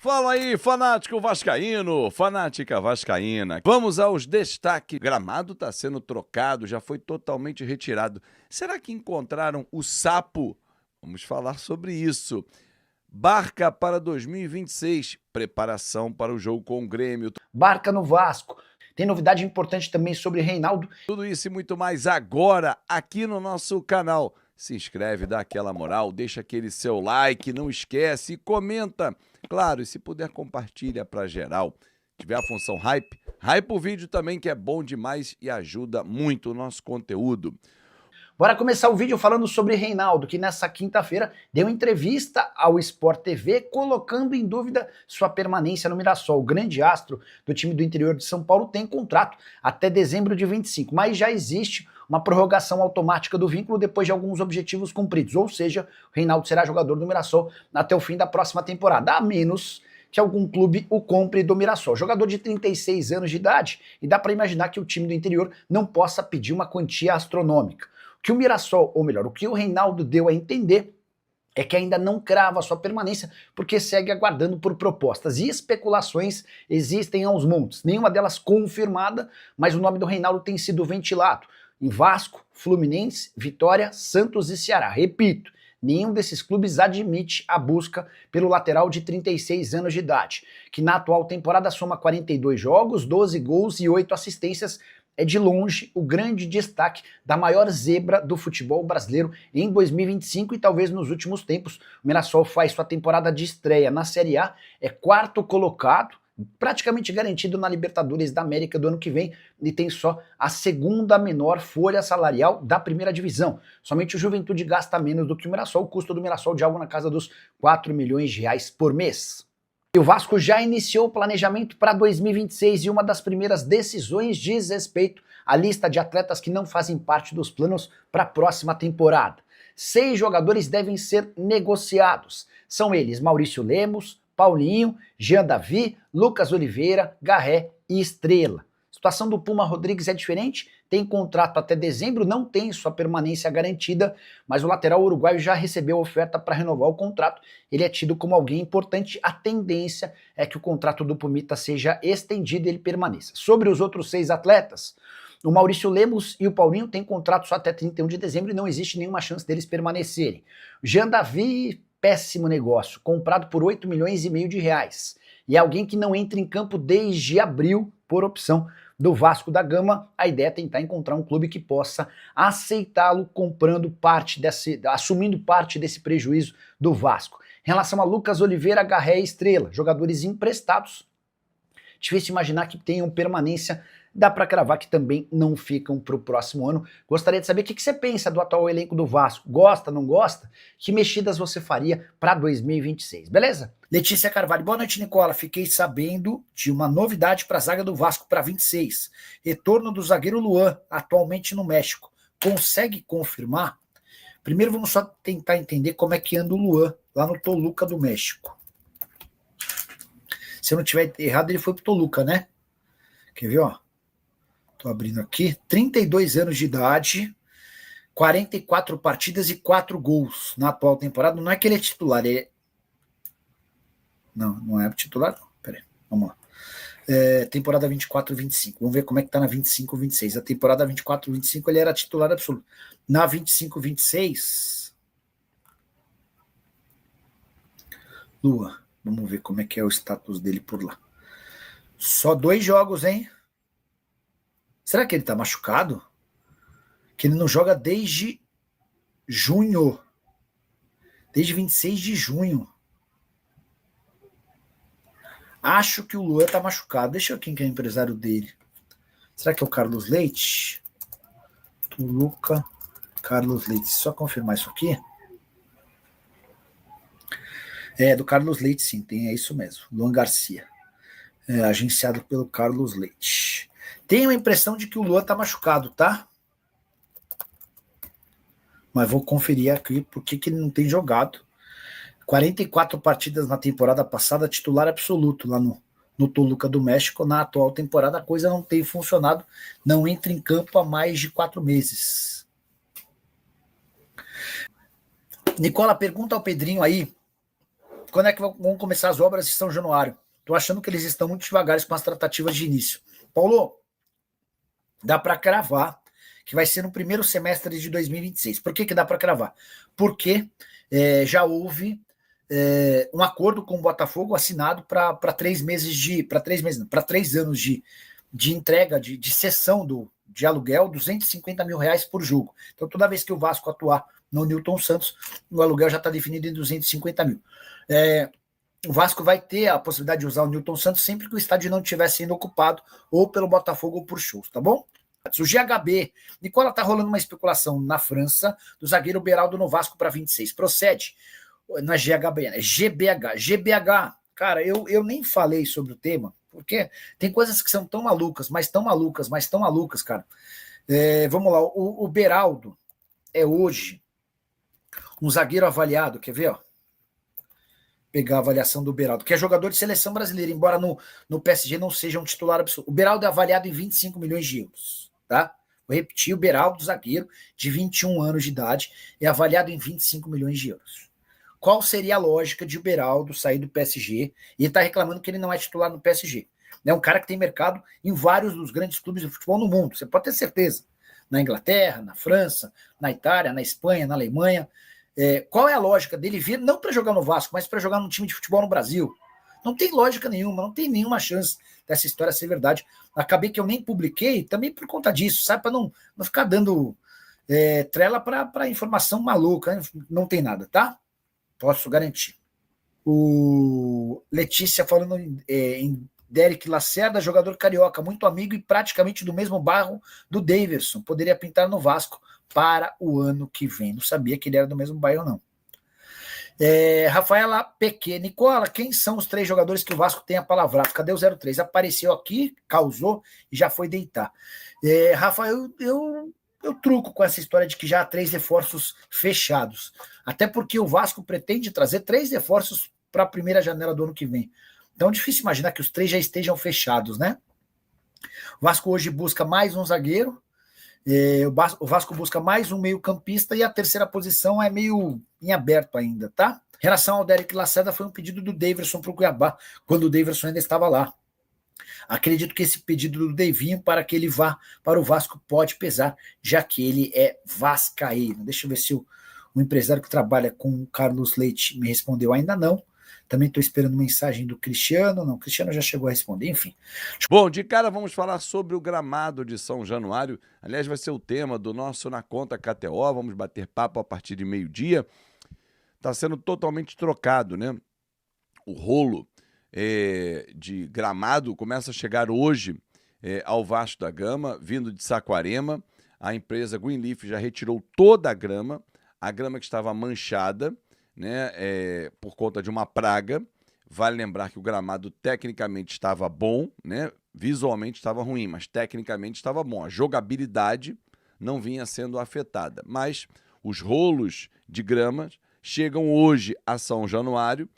Fala aí, fanático vascaíno, fanática vascaína. Vamos aos destaques. Gramado está sendo trocado, já foi totalmente retirado. Será que encontraram o sapo? Vamos falar sobre isso. Barca para 2026, preparação para o jogo com o Grêmio. Barca no Vasco. Tem novidade importante também sobre Reinaldo. Tudo isso e muito mais agora aqui no nosso canal. Se inscreve, dá aquela moral, deixa aquele seu like, não esquece e comenta. Claro, e se puder compartilha para geral. Tiver a função hype o vídeo também que é bom demais e ajuda muito o nosso conteúdo. Bora começar o vídeo falando sobre Reinaldo, que nessa quinta-feira deu entrevista ao Sport TV, colocando em dúvida sua permanência no Mirassol. O grande astro do time do interior de São Paulo tem contrato até dezembro de 25, mas já existe uma prorrogação automática do vínculo depois de alguns objetivos cumpridos, ou seja, o Reinaldo será jogador do Mirassol até o fim da próxima temporada, a menos que algum clube o compre do Mirassol. Jogador de 36 anos de idade, e dá para imaginar que o time do interior não possa pedir uma quantia astronômica. O que o Mirassol, ou melhor, o que o Reinaldo deu a entender é que ainda não crava sua permanência porque segue aguardando por propostas. E especulações existem aos montes, nenhuma delas confirmada, mas o nome do Reinaldo tem sido ventilado em Vasco, Fluminense, Vitória, Santos e Ceará. Repito, nenhum desses clubes admite a busca pelo lateral de 36 anos de idade, que na atual temporada soma 42 jogos, 12 gols e 8 assistências. É de longe o grande destaque da maior zebra do futebol brasileiro em 2025 e talvez nos últimos tempos. O Mirassol faz sua temporada de estreia na Série A, é quarto colocado, praticamente garantido na Libertadores da América do ano que vem, e tem só a segunda menor folha salarial da primeira divisão. Somente o Juventude gasta menos do que o Mirassol, o custo do Mirassol de algo na casa dos 4 milhões de reais por mês. E o Vasco já iniciou o planejamento para 2026 e uma das primeiras decisões diz respeito à lista de atletas que não fazem parte dos planos para a próxima temporada. 6 jogadores devem ser negociados. São eles Maurício Lemos, Paulinho, Jean Davi, Lucas Oliveira, Garré e Estrela. A situação do Puma Rodrigues é diferente, tem contrato até dezembro, não tem sua permanência garantida, mas o lateral uruguaio já recebeu oferta para renovar o contrato. Ele é tido como alguém importante, a tendência é que o contrato do Pumita seja estendido e ele permaneça. Sobre os outros 6 atletas, o Maurício Lemos e o Paulinho têm contrato só até 31 de dezembro e não existe nenhuma chance deles permanecerem. Jean Davi, péssimo negócio, comprado por 8 milhões e meio de reais. E é alguém que não entra em campo desde abril por opção do Vasco da Gama. A ideia é tentar encontrar um clube que possa aceitá-lo assumindo parte desse prejuízo do Vasco. Em relação a Lucas Oliveira, Garré e Estrela, jogadores emprestados, difícil imaginar que tenham permanência, dá para cravar que também não ficam para o próximo ano. Gostaria de saber o que você pensa do atual elenco do Vasco. Gosta, não gosta? Que mexidas você faria para 2026, beleza? Letícia Carvalho, boa noite, Nicola. Fiquei sabendo de uma novidade para a zaga do Vasco para 26. Retorno do zagueiro Luan, atualmente no México. Consegue confirmar? Primeiro vamos só tentar entender como é que anda o Luan lá no Toluca do México. Se eu não tiver errado, ele foi pro Toluca, né? Quer ver, ó? Tô abrindo aqui. 32 anos de idade, 44 partidas e 4 gols na atual temporada. Não é que ele é titular, ele é... Não é titular, não. Pera aí, vamos lá. Temporada 24-25. Vamos ver como é que tá na 25-26. A temporada 24-25 ele era titular absoluto. Na 25-26... Lua. Vamos ver como é que é o status dele por lá. Só 2 jogos, hein? Será que ele tá machucado? Que ele não joga desde junho. Desde 26 de junho. Acho que o Luan tá machucado. Deixa eu ver quem que é o empresário dele. Será que é o Carlos Leite? Toluca, Carlos Leite. Só confirmar isso aqui. É, do Carlos Leite, sim. É isso mesmo. Luan Garcia. Agenciado pelo Carlos Leite. Tenho a impressão de que o Luan tá machucado, tá? Mas vou conferir aqui porque que ele não tem jogado. 44 partidas na temporada passada, titular absoluto lá no Toluca do México. Na atual temporada a coisa não tem funcionado, não entra em campo há mais de 4 meses. Nicola, pergunta ao Pedrinho aí quando é que vão começar as obras de São Januário? Tô achando que eles estão muito devagares com as tratativas de início. Paulo, dá para cravar que vai ser no primeiro semestre de 2026. Por que dá para cravar? Porque já houve um acordo com o Botafogo assinado para 3 meses de. Para 3 meses, para 3 anos de entrega, de cessão de aluguel, R$250 mil por jogo. Então, toda vez que o Vasco atuar no Newton Santos, o aluguel já está definido em 250 mil. O Vasco vai ter a possibilidade de usar o Newton Santos sempre que o estádio não estiver sendo ocupado ou pelo Botafogo ou por shows, tá bom? O GHB. Nicola, tá rolando uma especulação na França do zagueiro Beraldo no Vasco para 26. Procede? Não é GHB, é GBH. GBH, cara, eu nem falei sobre o tema, porque tem coisas que são tão malucas, mas tão malucas, cara. Vamos lá, o Beraldo é hoje um zagueiro avaliado, quer ver, ó? Pegar a avaliação do Beraldo, que é jogador de seleção brasileira, embora no PSG não seja um titular absoluto. O Beraldo é avaliado em 25 milhões de euros, tá? Vou repetir, o Beraldo, zagueiro de 21 anos de idade, é avaliado em 25 milhões de euros. Qual seria a lógica de o Beraldo sair do PSG e ele tá reclamando que ele não é titular no PSG? É um cara que tem mercado em vários dos grandes clubes de futebol no mundo, você pode ter certeza. Na Inglaterra, na França, na Itália, na Espanha, na Alemanha. Qual é a lógica dele vir, não para jogar no Vasco, mas para jogar num time de futebol no Brasil? Não tem lógica nenhuma, não tem nenhuma chance dessa história ser verdade. Acabei que eu nem publiquei, também por conta disso, sabe? Para não ficar dando trela para informação maluca, né? Não tem nada, tá? Posso garantir. O Letícia falando em Derek Lacerda, jogador carioca, muito amigo e praticamente do mesmo bairro do Daverson. Poderia pintar no Vasco para o ano que vem. Não sabia que ele era do mesmo bairro, não. Rafaela PQ. Nicola, quem são os 3 jogadores que o Vasco tem a palavrar? Cadê o 03? Apareceu aqui, causou e já foi deitar. Rafael, eu truco com essa história de que já há 3 reforços fechados. Até porque o Vasco pretende trazer 3 reforços para a primeira janela do ano que vem. Então é difícil imaginar que os 3 já estejam fechados, né? O Vasco hoje busca mais um zagueiro, o Vasco busca mais um meio-campista e a terceira posição é meio em aberto ainda, tá? Em relação ao Derek Lacerda, foi um pedido do Daverson para o Cuiabá, quando o Daverson ainda estava lá. Acredito que esse pedido do Devinho para que ele vá para o Vasco pode pesar, já que ele é vascaíno. Deixa eu ver se o empresário que trabalha com o Carlos Leite me respondeu. Ainda não. Também estou esperando mensagem do Cristiano. Não, o Cristiano já chegou a responder, enfim. Bom, de cara vamos falar sobre o gramado de São Januário. Aliás, vai ser o tema do nosso Na Conta KTO. Vamos bater papo a partir de meio-dia. Está sendo totalmente trocado, né? O rolo de gramado começa a chegar hoje ao Vasco da Gama, vindo de Saquarema. A empresa Greenleaf já retirou toda a grama que estava manchada, né, por conta de uma praga. Vale lembrar que o gramado tecnicamente estava bom, né, visualmente estava ruim, mas tecnicamente estava bom. A jogabilidade não vinha sendo afetada, mas os rolos de grama chegam hoje a São Januário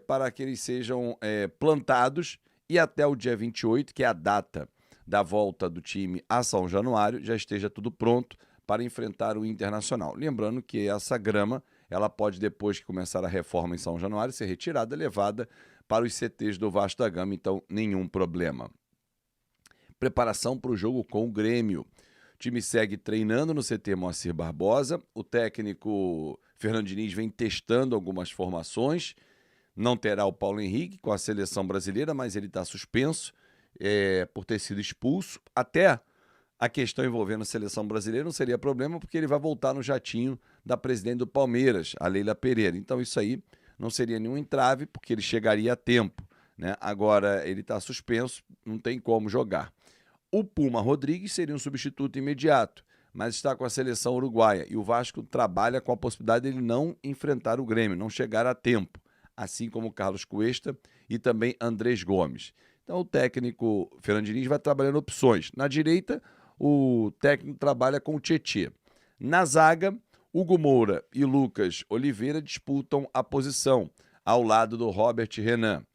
para que eles sejam plantados e até o dia 28, que é a data da volta do time a São Januário, já esteja tudo pronto para enfrentar o Internacional. Lembrando que essa grama, ela pode, depois que começar a reforma em São Januário, ser retirada, levada para os CTs do Vasco da Gama, então nenhum problema. Preparação para o jogo com o Grêmio. O time segue treinando no CT Moacir Barbosa, o técnico Fernando Diniz vem testando algumas formações. Não terá o Paulo Henrique com a seleção brasileira, mas ele está suspenso por ter sido expulso. Até a questão envolvendo a seleção brasileira não seria problema, porque ele vai voltar no jatinho da presidente do Palmeiras, a Leila Pereira. Então isso aí não seria nenhum entrave, porque ele chegaria a tempo, né? Agora ele está suspenso, não tem como jogar. O Puma Rodrigues seria um substituto imediato, mas está com a seleção uruguaia. E o Vasco trabalha com a possibilidade de ele não enfrentar o Grêmio, não chegar a tempo, assim como o Carlos Cuesta e também Andrés Gomes. Então o técnico Fernando Diniz vai trabalhando opções. Na direita, o técnico trabalha com o Tietê. Na zaga, Hugo Moura e Lucas Oliveira disputam a posição, ao lado do Robert Renan.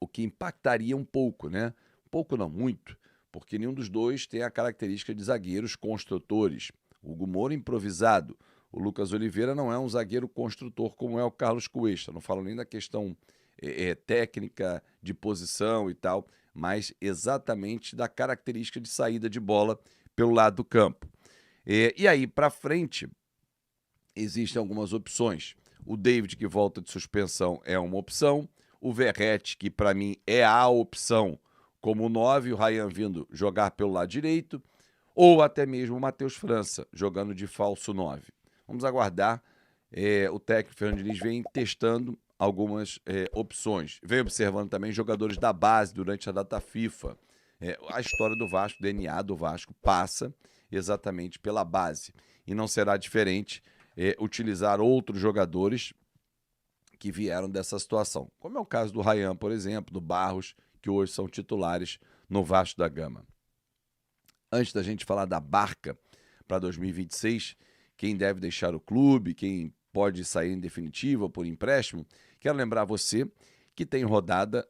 O que impactaria um pouco, né? Um pouco não, muito, porque nenhum dos dois tem a característica de zagueiros construtores. O Hugo Moura improvisado, o Lucas Oliveira não é um zagueiro construtor como é o Carlos Cuesta. Não falo nem da questão técnica de posição e tal, mas exatamente da característica de saída de bola pelo lado do campo. E aí, para frente, existem algumas opções. O David, que volta de suspensão, é uma opção. O Verratti, que para mim é a opção como 9, o Ryan vindo jogar pelo lado direito, ou até mesmo o Matheus França, jogando de falso 9. Vamos aguardar. O técnico Fernando Diniz vem testando algumas opções. Vem observando também jogadores da base durante a data FIFA. A história do Vasco, o DNA do Vasco, passa exatamente pela base. E não será diferente utilizar outros jogadores que vieram dessa situação. Como é o caso do Ryan, por exemplo, do Barros, que hoje são titulares no Vasco da Gama. Antes da gente falar da Barca para 2026, quem deve deixar o clube, quem pode sair em definitiva ou por empréstimo, quero lembrar você que tem rodada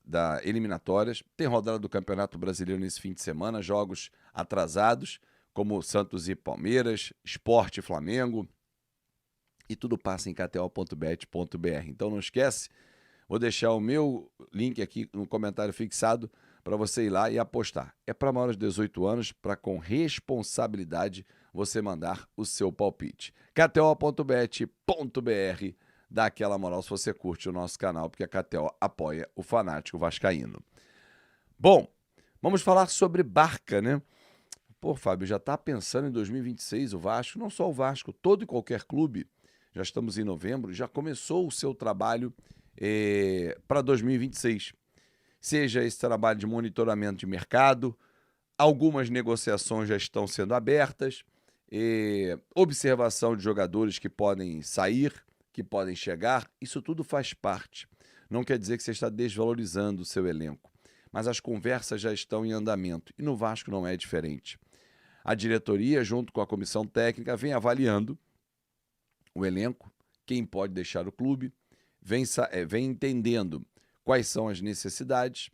da eliminatórias, tem rodada do Campeonato Brasileiro nesse fim de semana, jogos atrasados, como Santos e Palmeiras, Sport e Flamengo, e tudo passa em kto.bet.br. Então não esquece, vou deixar o meu link aqui no comentário fixado para você ir lá e apostar. É para maiores de 18 anos, para com responsabilidade você mandar o seu palpite. kto.bet.br, dá aquela moral se você curte o nosso canal, porque a KTO apoia o fanático vascaíno. Bom, vamos falar sobre Barca, né? Pô, Fábio, já está pensando em 2026 o Vasco, não só o Vasco, todo e qualquer clube, já estamos em novembro, já começou o seu trabalho para 2026. Seja esse trabalho de monitoramento de mercado, algumas negociações já estão sendo abertas, observação de jogadores que podem sair, que podem chegar, isso tudo faz parte. Não quer dizer que você está desvalorizando o seu elenco, mas as conversas já estão em andamento e no Vasco não é diferente. A diretoria, junto com a comissão técnica, vem avaliando o elenco, quem pode deixar o clube, vem entendendo quais são as necessidades,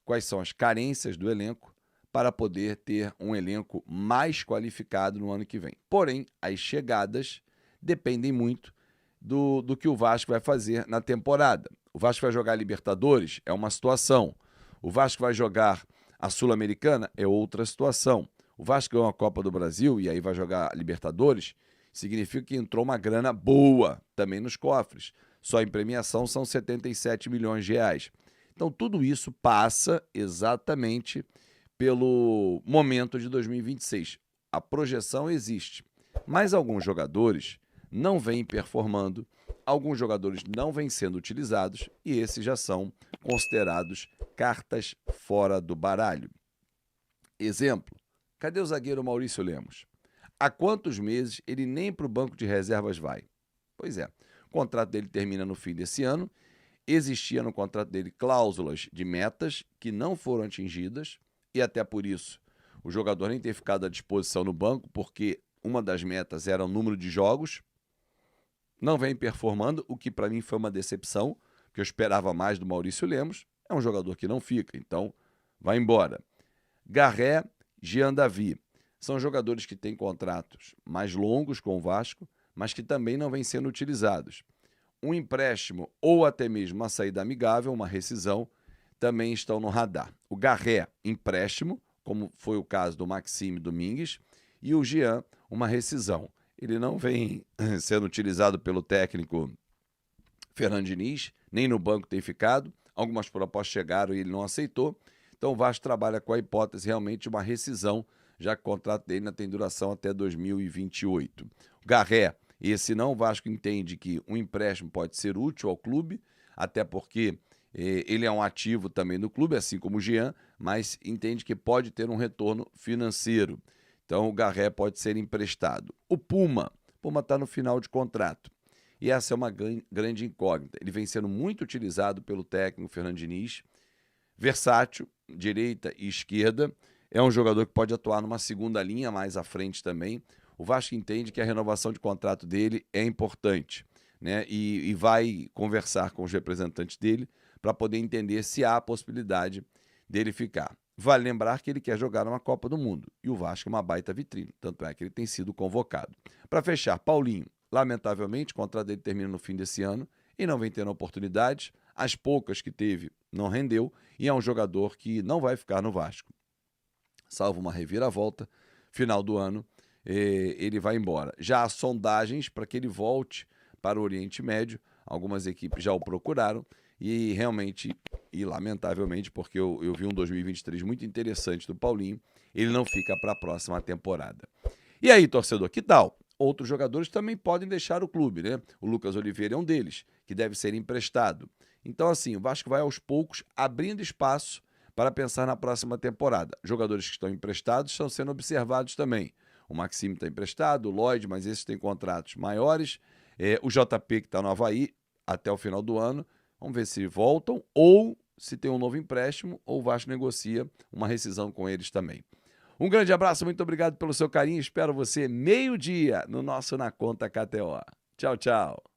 quais são as carências do elenco, para poder ter um elenco mais qualificado no ano que vem. Porém, as chegadas dependem muito do que o Vasco vai fazer na temporada. O Vasco vai jogar a Libertadores, é uma situação. O Vasco vai jogar a Sul-Americana, é outra situação. O Vasco ganhou a Copa do Brasil e aí vai jogar a Libertadores, significa que entrou uma grana boa também nos cofres. Só em premiação são 77 milhões de reais. Então, tudo isso passa exatamente pelo momento de 2026. A projeção existe, mas alguns jogadores não vêm performando, alguns jogadores não vêm sendo utilizados e esses já são considerados cartas fora do baralho. Exemplo, cadê o zagueiro Maurício Lemos? Há quantos meses ele nem para o banco de reservas vai? Pois é, o contrato dele termina no fim desse ano, existia no contrato dele cláusulas de metas que não foram atingidas e até por isso o jogador nem ter ficado à disposição no banco, porque uma das metas era o número de jogos, não vem performando, o que para mim foi uma decepção, porque eu esperava mais do Maurício Lemos, é um jogador que não fica, então vai embora. Garré, Jean Davi, são jogadores que têm contratos mais longos com o Vasco, mas que também não vêm sendo utilizados. Um empréstimo ou até mesmo uma saída amigável, uma rescisão, também estão no radar. O Garré, empréstimo, como foi o caso do Maxime Domingues, e o Jean, uma rescisão. Ele não vem sendo utilizado pelo técnico Fernando Diniz, nem no banco tem ficado. Algumas propostas chegaram e ele não aceitou. Então o Vasco trabalha com a hipótese realmente de uma rescisão, já que o contrato dele ainda tem duração até 2028. O Garré, esse não, o Vasco entende que um empréstimo pode ser útil ao clube, até porque ele é um ativo também do clube, assim como o Jean, mas entende que pode ter um retorno financeiro. Então o Garré pode ser emprestado. O Puma está no final de contrato. E essa é uma grande incógnita. Ele vem sendo muito utilizado pelo técnico Fernando Diniz, versátil, direita e esquerda. É um jogador que pode atuar numa segunda linha mais à frente também. O Vasco entende que a renovação de contrato dele é importante, né? E vai conversar com os representantes dele para poder entender se há a possibilidade dele ficar. Vale lembrar que ele quer jogar uma Copa do Mundo e o Vasco é uma baita vitrine, tanto é que ele tem sido convocado. Para fechar, Paulinho, lamentavelmente, o contrato dele termina no fim desse ano e não vem tendo oportunidades. As poucas que teve não rendeu e é um jogador que não vai ficar no Vasco. Salvo uma reviravolta, final do ano, ele vai embora. Já há sondagens para que ele volte para o Oriente Médio, algumas equipes já o procuraram e realmente, e lamentavelmente, porque eu vi um 2023 muito interessante do Paulinho, ele não fica para a próxima temporada. E aí, torcedor, que tal? Outros jogadores também podem deixar o clube, né? O Lucas Oliveira é um deles, que deve ser emprestado. Então, assim, o Vasco vai aos poucos abrindo espaço para pensar na próxima temporada. Jogadores que estão emprestados estão sendo observados também. O Maxime está emprestado, o Lloyd, mas esses têm contratos maiores. O JP, que está no Avaí até o final do ano. Vamos ver se voltam ou se tem um novo empréstimo ou o Vasco negocia uma rescisão com eles também. Um grande abraço, muito obrigado pelo seu carinho. Espero você meio-dia no nosso Na Conta KTO. Tchau, tchau.